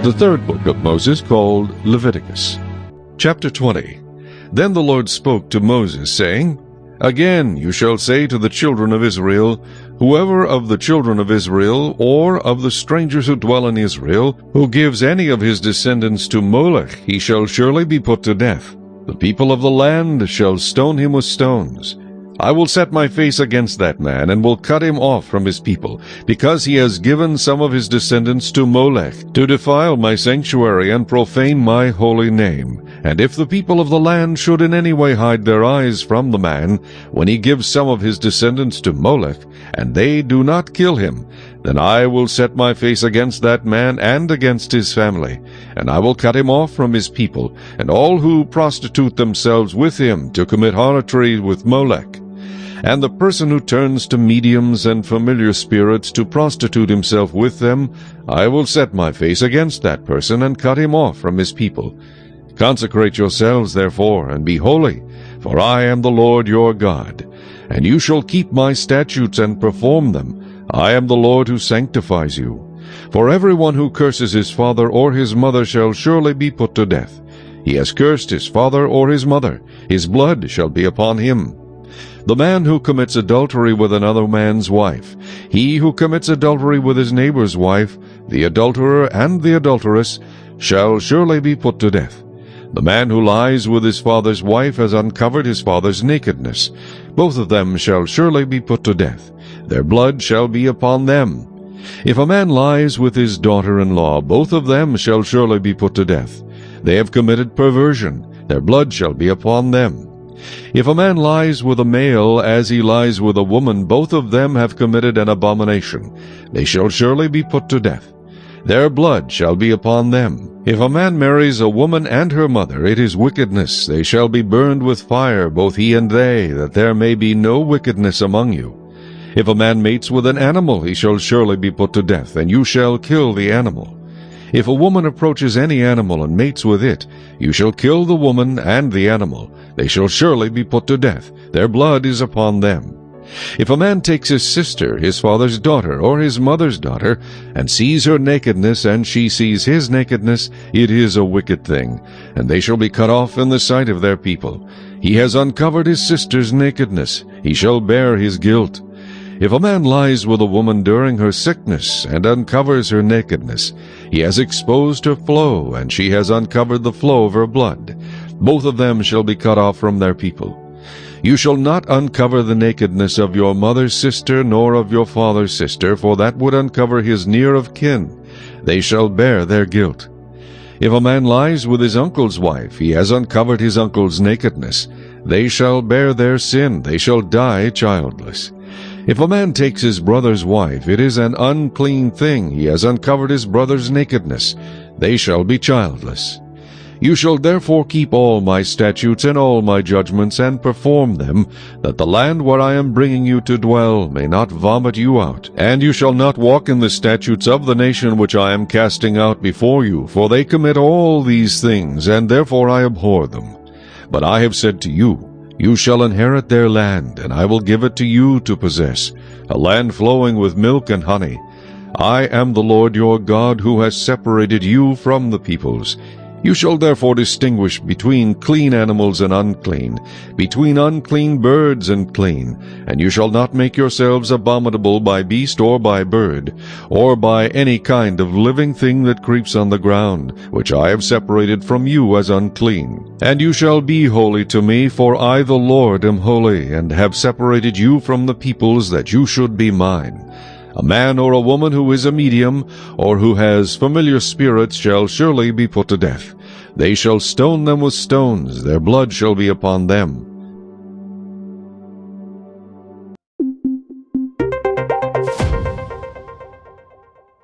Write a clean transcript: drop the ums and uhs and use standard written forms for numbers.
The third book of Moses, called Leviticus. Chapter 20. Then the Lord spoke to Moses, saying, Again you shall say to the children of Israel, Whoever of the children of Israel, or of the strangers who dwell in Israel, who gives any of his descendants to Molech, he shall surely be put to death. The people of the land shall stone him with stones. I will set my face against that man, and will cut him off from his people, because he has given some of his descendants to Molech, to defile my sanctuary and profane my holy name. And if the people of the land should in any way hide their eyes from the man, when he gives some of his descendants to Molech, and they do not kill him, then I will set my face against that man and against his family, and I will cut him off from his people, and all who prostitute themselves with him to commit harlotry with Molech. And the person who turns to mediums and familiar spirits to prostitute himself with them, I will set my face against that person and cut him off from his people. Consecrate yourselves, therefore, and be holy, for I am the Lord your God. And you shall keep my statutes and perform them. I am the Lord who sanctifies you. For everyone who curses his father or his mother shall surely be put to death. He has cursed his father or his mother. His blood shall be upon him. The man who commits adultery with another man's wife, he who commits adultery with his neighbor's wife, the adulterer and the adulteress, shall surely be put to death. The man who lies with his father's wife has uncovered his father's nakedness. Both of them shall surely be put to death. Their blood shall be upon them. If a man lies with his daughter-in-law, both of them shall surely be put to death. They have committed perversion. Their blood shall be upon them. If a man lies with a male as he lies with a woman, both of them have committed an abomination. They shall surely be put to death. Their blood shall be upon them. If a man marries a woman and her mother, it is wickedness. They shall be burned with fire, both he and they, that there may be no wickedness among you. If a man mates with an animal, he shall surely be put to death, and you shall kill the animal. If a woman approaches any animal and mates with it, you shall kill the woman and the animal. They shall surely be put to death. Their blood is upon them. If a man takes his sister, his father's daughter, or his mother's daughter, and sees her nakedness, and she sees his nakedness, it is a wicked thing, and they shall be cut off in the sight of their people. He has uncovered his sister's nakedness. He shall bear his guilt. If a man lies with a woman during her sickness, and uncovers her nakedness, he has exposed her flow, and she has uncovered the flow of her blood. Both of them shall be cut off from their people. You shall not uncover the nakedness of your mother's sister, nor of your father's sister, for that would uncover his near of kin. They shall bear their guilt. If a man lies with his uncle's wife, he has uncovered his uncle's nakedness. They shall bear their sin. They shall die childless. If a man takes his brother's wife, it is an unclean thing. He has uncovered his brother's nakedness. They shall be childless. You shall therefore keep all my statutes and all my judgments, and perform them, that the land where I am bringing you to dwell may not vomit you out. And you shall not walk in the statutes of the nation which I am casting out before you, for they commit all these things, and therefore I abhor them. But I have said to you, you shall inherit their land, and I will give it to you to possess, a land flowing with milk and honey. I am the Lord your God, who has separated you from the peoples. You shall therefore distinguish between clean animals and unclean, between unclean birds and clean, and you shall not make yourselves abominable by beast or by bird, or by any kind of living thing that creeps on the ground, which I have separated from you as unclean. And you shall be holy to me, for I the Lord am holy, and have separated you from the peoples, that you should be mine. A man or a woman who is a medium, or who has familiar spirits, shall surely be put to death. They shall stone them with stones. Their blood shall be upon them.